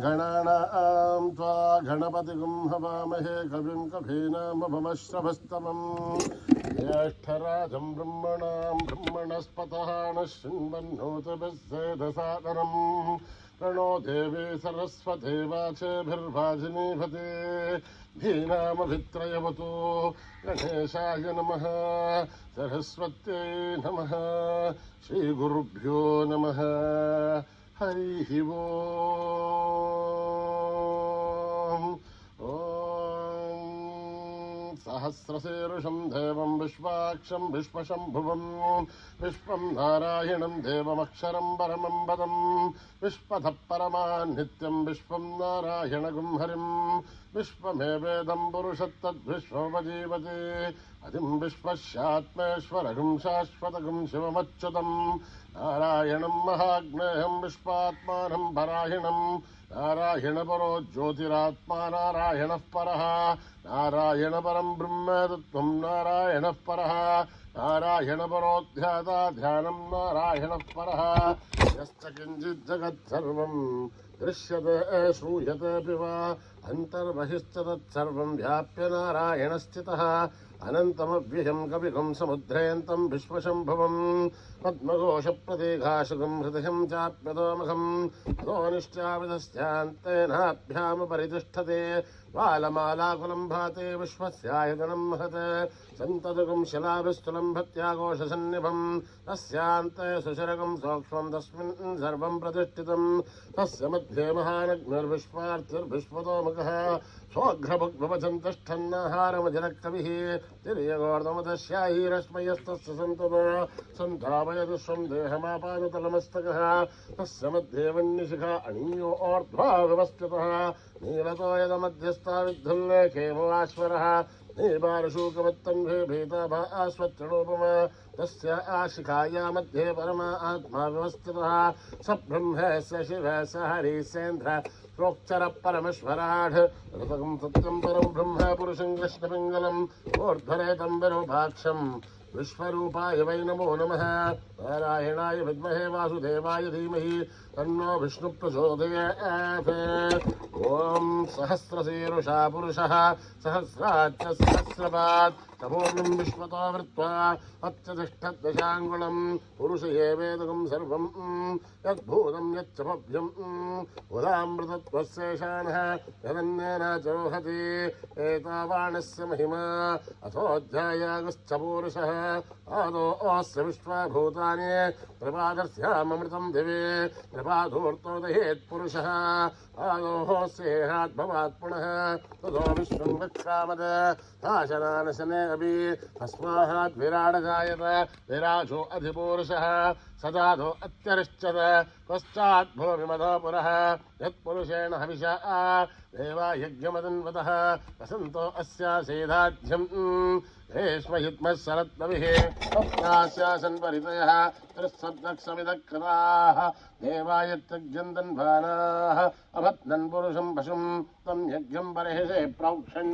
गणानां त्वा गणपतिगुं हवामहे कविं कवीनामुपमश्रवस्तमम् ज्येष्ठराजं ब्रह्मणस्पतः नः शृण्वन्नोतिभिस्सेदसादरम् प्रणो देवी सरस्वती वाचेभिर्वाजिनीभते धीनामभित्रयवतु गणेशाय नमः सरस्वत्यै नमः श्रीगुरुभ्यो नमः हरिः ओम् सहस्रशीर्षं देवं विश्वाक्षं विश्वशम्भुवं विश्वं नारायणं देवमक्षरं परमं पदं विश्वतः परमान् नित्यं विश्वं नारायणगुं हरिं विश्वमेवेदं पुरुषत्तद्विश्वोपजीवति अधिं विश्वस्यात्मेश्वरगुं शाश्वतगुं शिवमच्युतं नारायणं महाज्ञेयं विश्वात्मानं परायणं नारायणपरो ज्योतिरात्मा नारायणः परः नारायणपरं ब्रह्म तत्त्वं नारायणः परः नारायणपरोऽध्याता ध्यानं नारायणः परः यश्च किञ्चित् जगत्सर्वं दृश्यते श्रूयतेऽपि वा अन्तर्बहिश्च तत्सर्वं व्याप्य नारायणस्थितः अनन्तमव्ययं कविगुं समुद्रयन्तं विश्वशम्भुवं पद्मघोषप्रतीघाशुगं हृदयं चाप्यतोमुखं अधोनिश्चाविधस्यान्तेनाभ्यामुपरितिष्ठते बालमालाकुलं भाते विश्वस्यायतनं महत् सन्ततुकं शिलाभिस्थुलं भक्त्याघोषसन्निभं तस्यान्ते सुशरकं सूक्ष्मं तस्मिन् सर्वं प्रतिष्ठितं तस्य मध्ये महानग्निर्विश्वार्थिर्विश्वतोमुखः स्वघ्रभुग्भवचं तिष्ठन्नाहारमजनकविः तिर्यगोर्धमदस्याहीरश्मयस्तस्य सन्ततो सन्तापयदुष्वं देहमापादतलमस्तकः तस्य मध्ये वह्निशिखा अणीयो ऊर्ध्वा व्यवस्थितः नीलतो यदमध्यस्था विद्धुल्लेखेमवाश्वरः नीबालशूकवत्तम्भे भीताभास्वच्चणोपमा तस्य आशिखाया मध्ये परमा आत्मा व्यवस्थितः स ब्रह्मस्य शिवः स हरिसेन्द्र प्रोक्चर परमेश्वराढ ऋतकं सत्यं परं ब्रह्म पुरुषं कृष्णपिङ्गलम् ऊर्ध्वरेतं विरूपाक्षम् विश्वरूपाय वै नमो नमः नारायणाय विद्महे वासुदेवाय धीमहि तन्नो विष्णु प्रचोदयात् ॐ सहस्रशीर्षा पुरुषः सहस्राच्च सहस्रपात् तपोर्णं विश्वतो वृत्वा अत्यतिष्ठद्दशाङ्गुलं पुरुष एवेदकं सर्वं यद्भूतं यच्च भव्यम् उदामृतत्वस्येषाणः यदन्येन चोहति एतावाणस्य महिमा अथोऽध्यायागश्च पूरुषः आदो अस्य विश्वभूतानि प्रपादस्यामृतं दिवे प्रपादोर्तोदयेत् पुरुषः आदोः सेहात् भवात् पुनः ततो विश्वं वक्षामद दाशनानशने अपि तस्मात् विराड जायत विराजो अधिपूरुषः सदाधो अत्यरिश्चत पश्चात् भूमिमधो पुरः यत्पुरुषेण हविषा देवा यज्ञमदन्वतः वसन्तो अस्यासेधाध्यम् हेष्मयुग्मः शरत्नविः तस्यास्यासन् परितयः त्रिसप्तक्षमिदकृताः देवायत्यग्यन्दन्भानाः अभत्नन् पुरुषं पशुं तं यज्ञं बर्हिषे प्रोक्षन्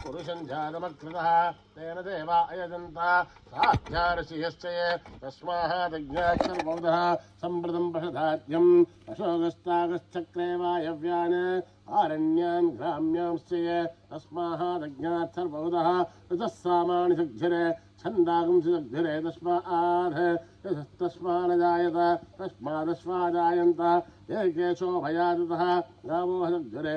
पुरुषं जातमकृतः तेन देवा अयजन्त साध्यार्षियश्च ये तस्मादज्ञाक्षरबौधः सम्प्रदं पशधाद्यम् अशोकस्तागश्चक्रे वायव्यान् आरण्यान् ग्राम्यांश्च ये तस्मादज्ञात् सर्वबौधः ऋतः सामानि सग्धिरे छन्दागुंसि सग्धिरे तस्मादजायत तस्मादश्वाजायन्त एकेशो भयादितः गावो सग्धिरे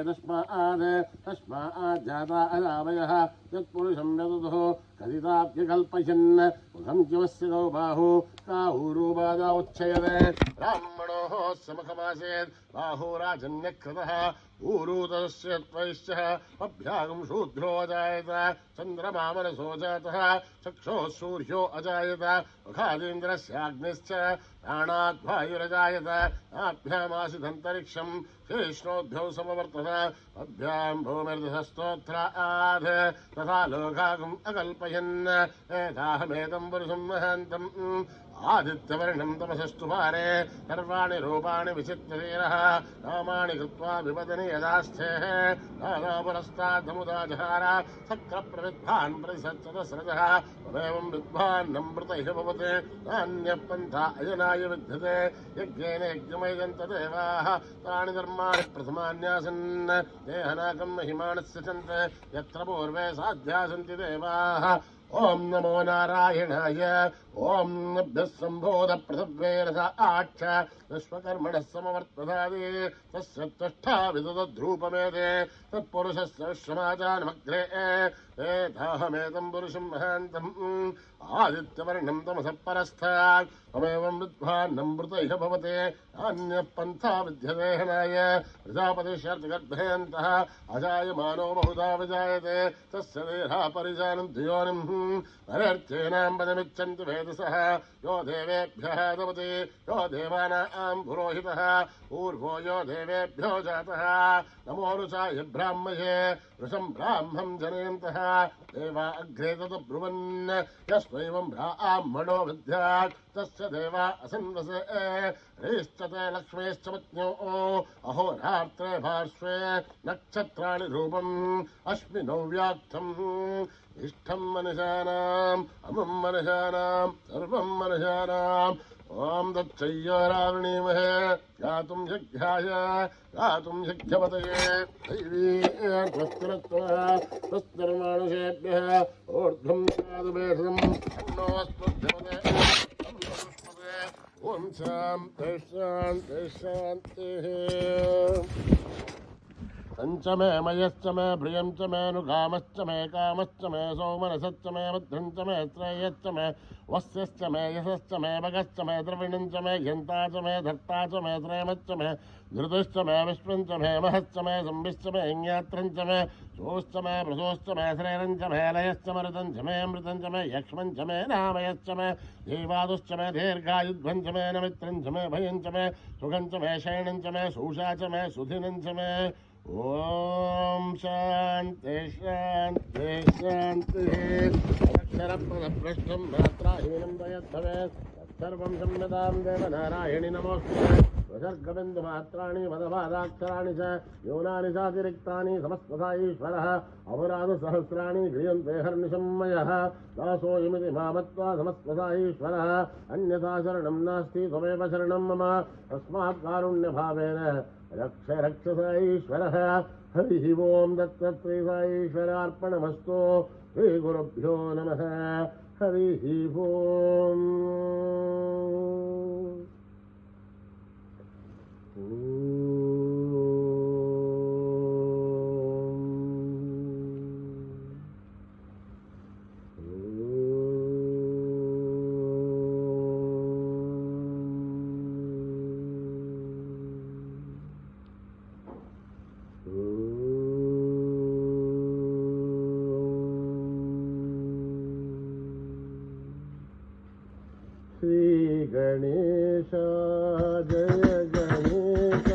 तस्माज्जाता अजावयः यत्पुरुषं यदुः कथिताप्यकल्पयन् मुखं जीवस्य गौ बाहु काहुरूपादा उच्छयते ब्राह्मणोः समखमासेत् बाहुराजन्यकृतः ऊरूतस्य त्वैश्च अभ्यागं शूद्रो अजायत चन्द्रमा मनसो जातः चक्षुः सूर्यो अजायत मुखादीन्द्रस्याग्निश्च प्राणात् वायुरजायत आभ्यामासिदन्तरिक्षं शेष्णोभ्यौ समवर्तत अभ्यां भूमिर्दशस्तोत्राद् तथा लोकागम् अकल्पयन् एताहमेतं पुरुषं महान्तं आदित्यवर्णं तमसस्तुपारे सर्वाणि रूपाणि विचित्रवीरः नामानि कृत्वा विपदनि यदास्थेः नानापुरस्ताद्धमुदाजहार सक्रप्रविद्वान् प्रतिसत्सदस्रजः तमेवं विद्वान्नमृत इह भवते नान्यः पन्था अयनाय विद्यते यज्ञेन यज्ञमयजन्त देवाः तानि धर्माणि प्रथमान्यासन् देहनाकं महिमानस्य चन्ते यत्र पूर्वे साध्या सन्ति देवाः ओम नमो नारायणाय ओम नभ्यः सम्भोध पृथ्वेरस आच्छ विश्वकर्मणः समवर्तदादि तस्य त्वष्टा विदधद्रूपमेते तत्पुरुषस्य विश्वमाचानमग्रे एताहमेतं पुरुषं महान्तम् आदित्यवर्णं तमसः परस्थात् तमेवं विद्वान्नमृत इह भवते अन्यः पन्था विद्यते हनाय प्रजापतिश्चार्थिगर्भेऽन्तः अजायमानो बहुधा विजायते तस्य देहा परिजानन्ति योनिम् नरेर्थेनां पदमिच्छन्ति वेदसः यो देवेभ्यः दवति यो देवानां पुरोहितः पूर्वो यो देवेभ्यो जातः नमो रुचाय ब्राह्मये वृषं ब्राह्मं जनयन्तः देवा अग्रे तद्ब्रुवन् यस्त्वैवं ब्राह्मणो विद्यात् तस्य देवा असन्वसे ह्रीश्चते लक्ष्मीश्च पत्न्यो अहोरात्रे पार्श्वे नक्षत्राणि रूपम् अश्विनौ व्याक्तम् इष्टं मनुष्याणाम् अमुं मनुष्याणां सर्वं मनुष्याणाम् ओम दत्तय्यारावणीमहे गातुं शक्याय गातुं शक्यवतये दैवी स्वस्तिरत्वा स्वस्तिर्मानुषेभ्यः ऊर्ध्वं साधुभेषं अन्नोऽस्मद्भवते ओम शान्ति शान्ति शान्तिः पंचमे मयश्च मे प्रियं च मे नुकामश्च मे कामश्च मे सौमनसश्च मे भद्रं च मे श्रेयश्च मे वस्यश्च मे यशश्च मे भगश्च मे द्रविणं च मे यन्ता च मे धर्ता च मे श्रेमश्च मे धृतश्च मे विश्वं च मे महश्च मे संविश्च मे ज्ञात्रं च मे सोश्च मे प्रसोश्च मे श्रेरं च मे लयश्च मरुतं च मे अमृतं च मे यक्ष्मं च मे नामयश्च मे जीवादुश्च मे दीर्घायुध्वं च मे नमित्रं च मे भयं च मे सुखं च मे शयनं च मे सूषा च मे सुधिनं च मे ओम शांति शांति शांति अक्षरप्रदभ्रष्टं मात्राहीनं दयद्भवेत् सर्वं संयतां देवनारायणि नमोऽस्तुते विसर्गबिन्दुमात्राणि पदपादाक्षराणि च न्यूनानि चातिरिक्तानि समस्तथा ईश्वरः अपराधसहस्राणि क्रियन्ते हर्निशं मयः दासोऽयमिति मामत्वा समस्तथा ईश्वरः अन्यथा शरणं नास्ति त्वमेव शरणं मम तस्मात् कारुण्यभावेन रक्ष रक्षस ईश्वरः हरिः ओं दत्तत्रे स ईश्वरार्पणमस्तु श्रीगुरुभ्यो नमः हरिः ओं श्री गणेश जय गणेश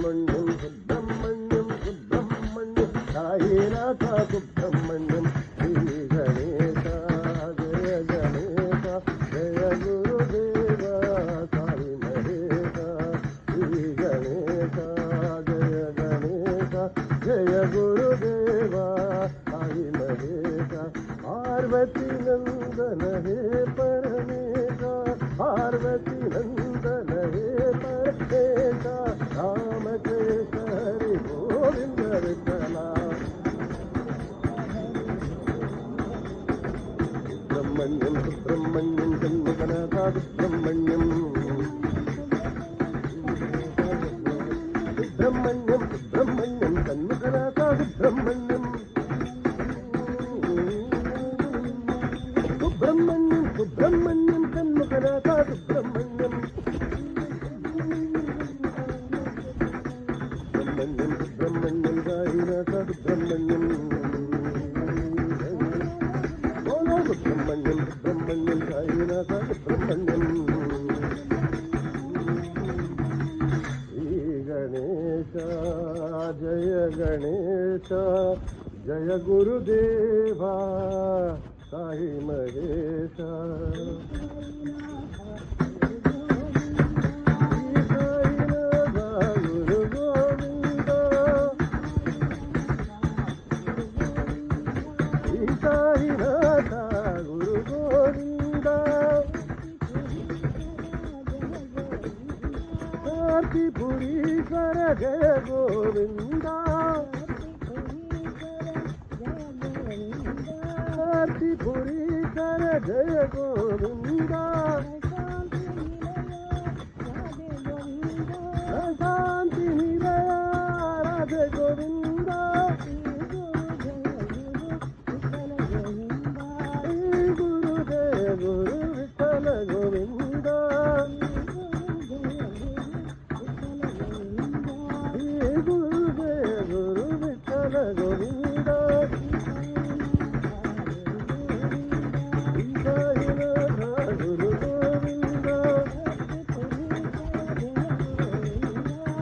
సుబ్రహ్మణ్యం సుబ్రహ్మణ్యం సుబ్రహ్మణ్యం సాయినాథ సుబ్రహ్మణ్యం శ్రీ గణేశ జయ గణేశ జయ గురుదేవ సాయి మహేశ శ్రీ గణేశ జయ గణేశ జయ గురుదేవ సాయి మహేశ పార్వతీ నందన హే పరమేశ పార్వతీ నందన హే పరమేశ రామకృష్ణ హరి గోవింద విఠల సుబ్రహ్మణ్యం సుబ్రహ్మణ్యం జన్మగణాథ సుబ్రహ్మణ్యం సుబ్రహ్మణ్యం సుబ్రహ్మణ్యం జన్మగణాథ సుబ్రహ్మణ్యం సుబ్రహ్మణ్యం సుబ్రహ్మణ్యం జన్మగణాథ సుబ్రహ్మణ్యం సుబ్రహ్మణ్యం సుబ్రహ్మణ్యం సాయినాథ సుబ్రహ్మణ్యం బోలో సుబ్రహ్మణ్యం సుబ్రహ్మణ్యం సాయినాథ సుబ్రహ్మణ్యం శ్రీ గణేశ జయ గణేశ జయ గురుదేవా సాయి మహేశ గురు గోవింద సాయినాథ గురు గోవింద కార్తిపురీశ్వర జయ గోవింద కార్తిపురీశ్వర జయ గోవింద శాంతి నిలయ రాధే గోవింద గురుదేవ గురు విఠల గోవింద గురుదేవ గురు విఠల గోవింద గురు గోవింద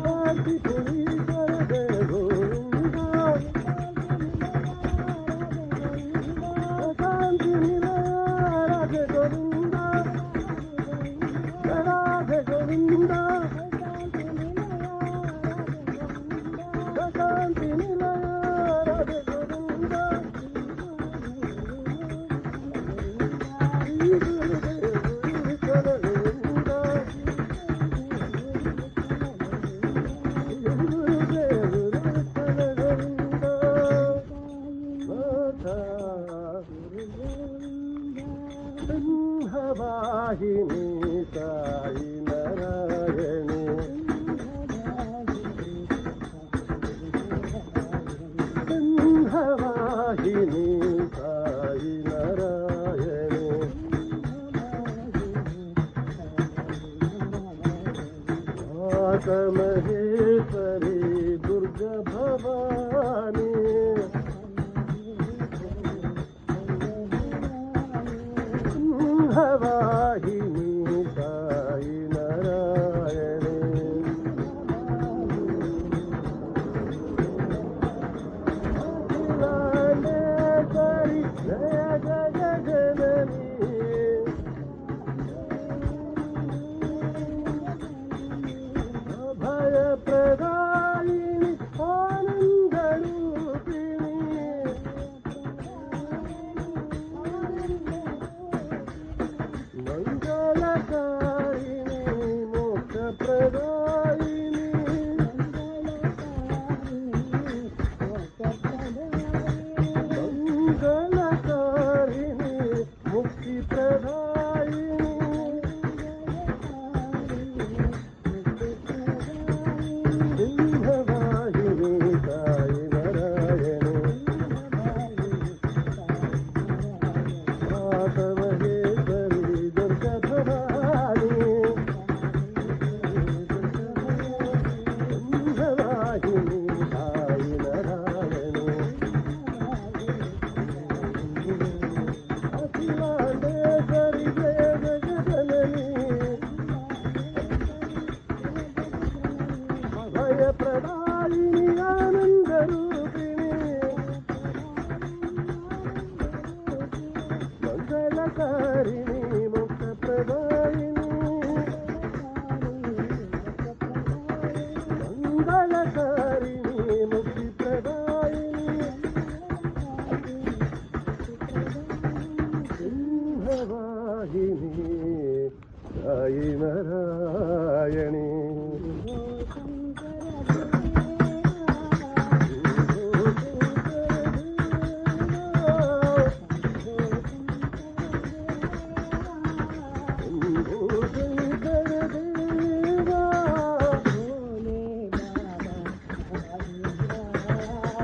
కార్తిపురీశ్వర జయ గోవింద శాంతి నిలయ రాధే గోవింద రాధే గోవింద శాంతి నిలయ రాధే గోవింద గురుదేవ గురు విఠల గోవింద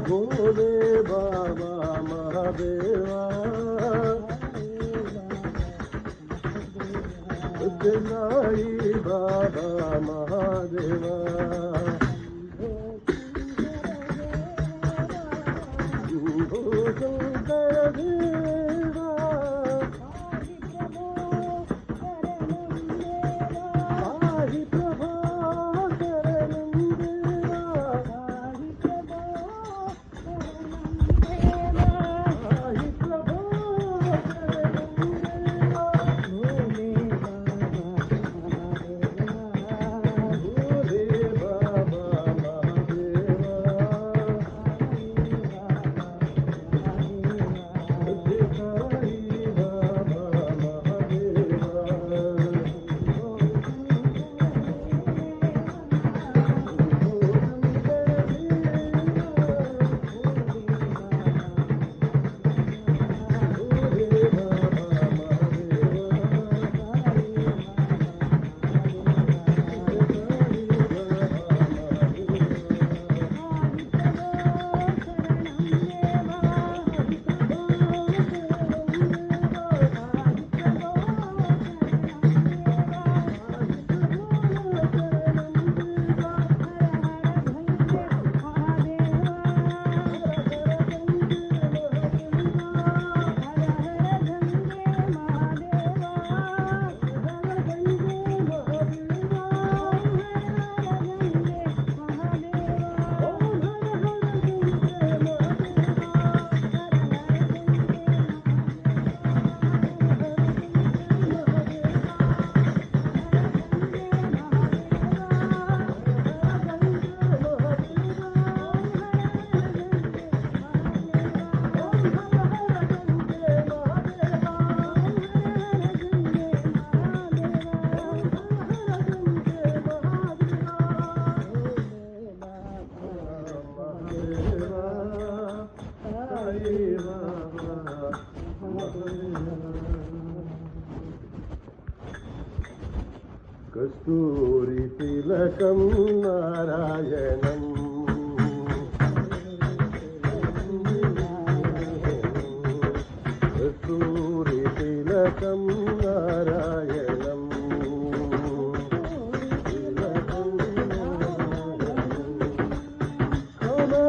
భోలే బాబా మహాదేవా సాయి బాబా మహాదేవా కస్తూరి తిలకం నారాయణం కస్తూరి తిలకం నారాయణం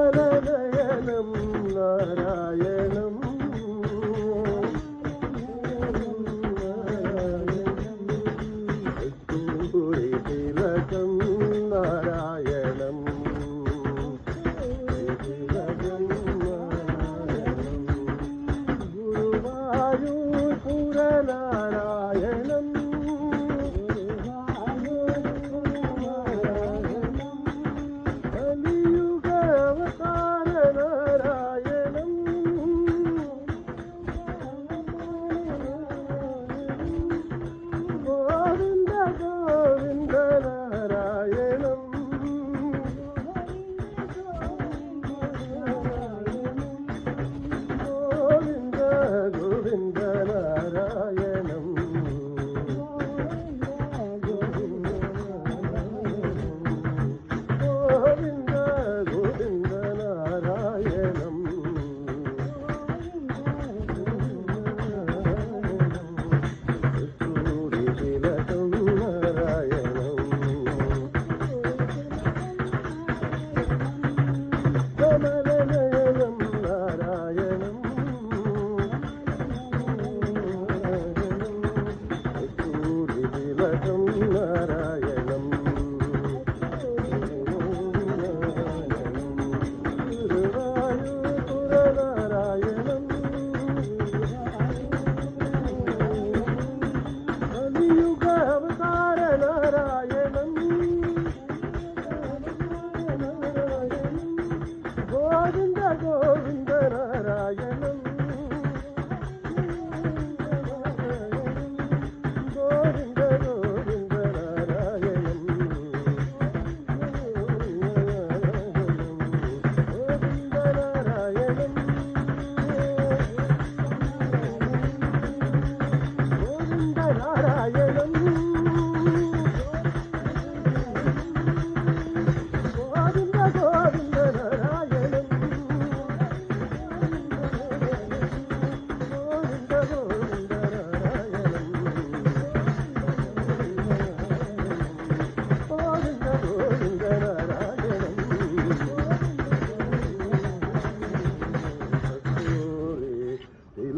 కమలనయనం నారాయణం నారాయణం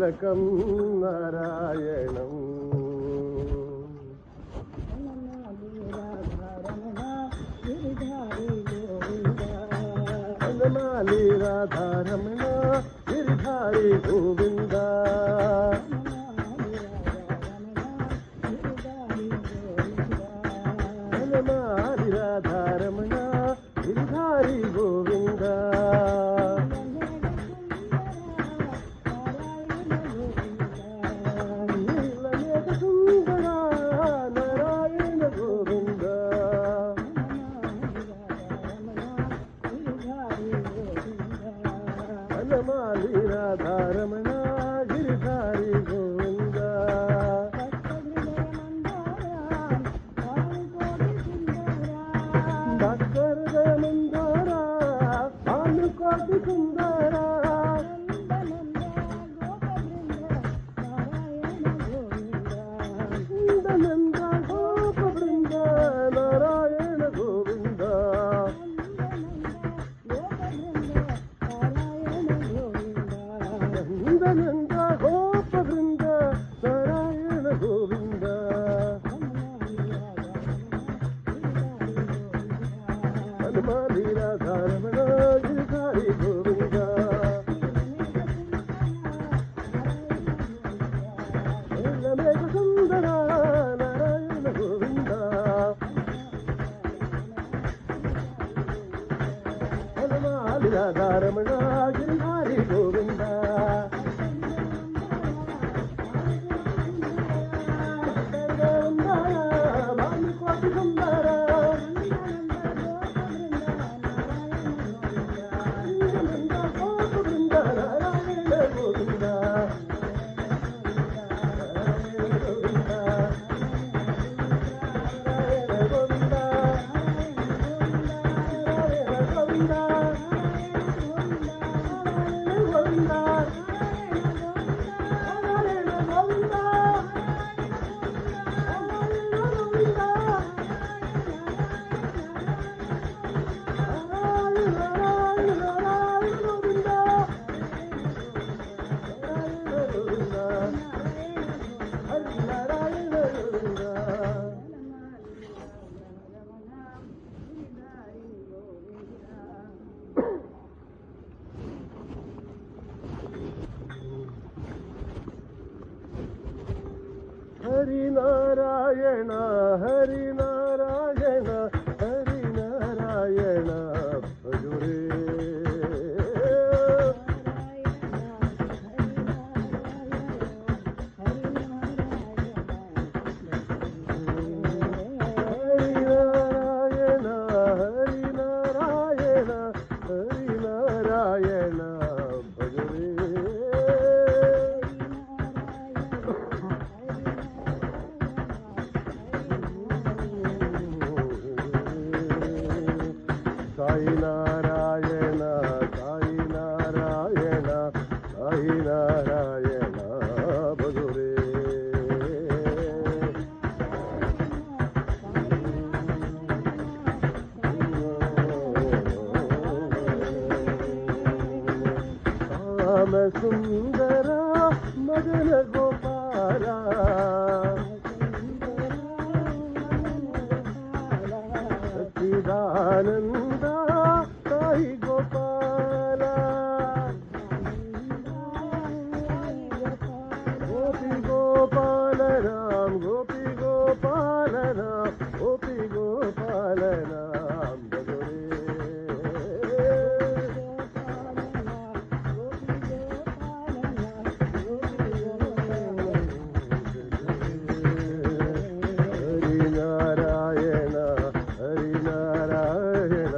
తిలకం నారాయణం వనమాలి రాధారమణ గిరిధారి గోవింద వనమాలి రాధారమణ గిరిధారి గోవింద వనమాలి రాధారమణ గిరిధారి గోవింద భక్తహృదయ మందార భానుకోటి సుందర నంద గోప బృంద నారాయణ గోవింద నంద గోప బృంద నారాయణ గోవింద వనమాలి రాధారమణ గిరిధారి గోవింద నీలమేఘ సుందర నారాయణ గోవింద వనమాలి రాధారమణ గిరిధారి గోవింద భానుకోటి సుందర నంద గోప బృంద నారాయణ గోవింద హరి నారాయణ హరి నారాయణ హరి నారాయణ భజురే హరి నారాయణ హరి నారాయణ హరి నారాయణ భజురే సాయి నారాయణ సాయి నారాయణ సాయి నారాయణ భజురే శ్యామ సుందర మదన గోపాల సచ్చిదానంద సాయి గోపాల గోపి గోపాల రామ్ గోపి గోపాల రామ్ గోపి గోపాల రామ్ భజురే హరి నారాయణ హరి నారాయణ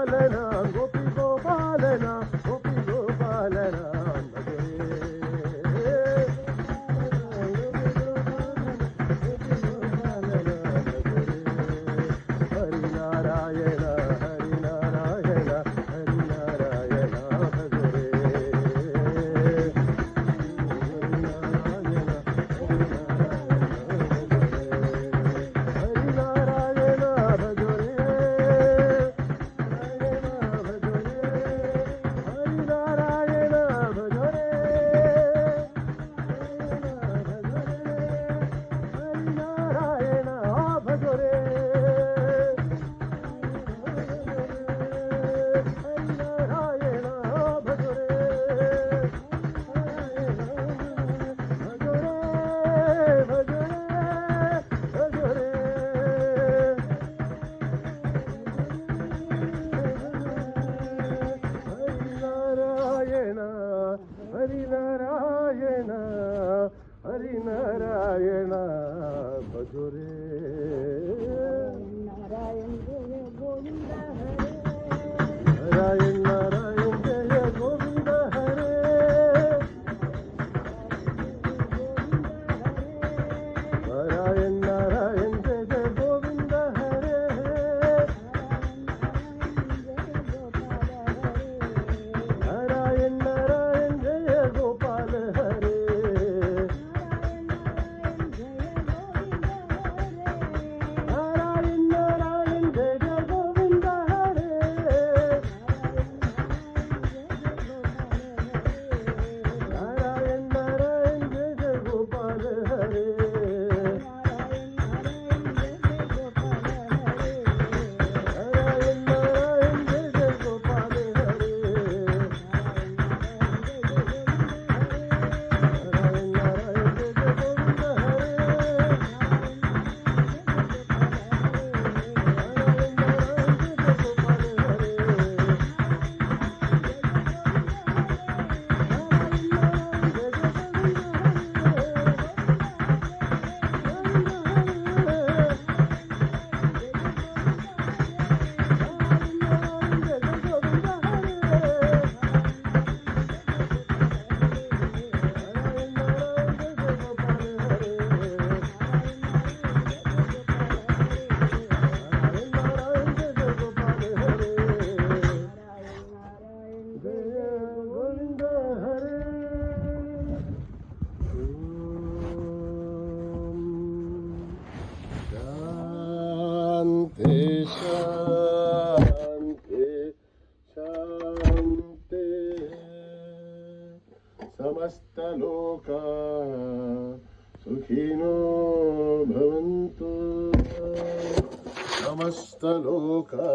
గోపాలన గోపి గోపాలన గోపి గోపాలన హరినారాయణ హరినారాయణ హరినారాయణ భజరే హరినారాయణ భజరే హరినారాయణ భజరే హరినారాయణ భజరే హరినారాయణ భజరే హరినారాయణ హరినారాయణ భజరే నారాయణ నారాయణ జయ గోవింద హరే నారాయణ నారాయణ జయ గోవింద హరే నారాయణ నారాయణ జయ గోపాల హరే నారాయణ నారాయణ జయ గోవింద హరే నారాయణ నారాయణ జయ గోపాల హరే నారాయణ నారాయణ జయ గోపాల హరే నారాయణ నారాయణ జయ గోవింద హరే शांति शांति शांति समस्त लोका सुखिनो भवन्तु समस्त लोका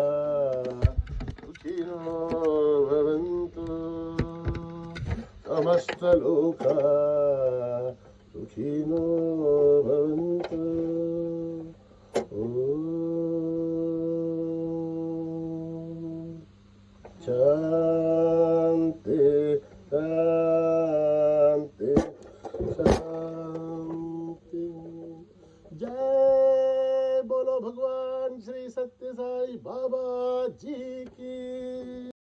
सुखिनो भवन्तु समस्त लोका सुखिनो भवन्तु शांति शांति शांति जय बोलो भगवान श्री सत्य साई बाबा जी की।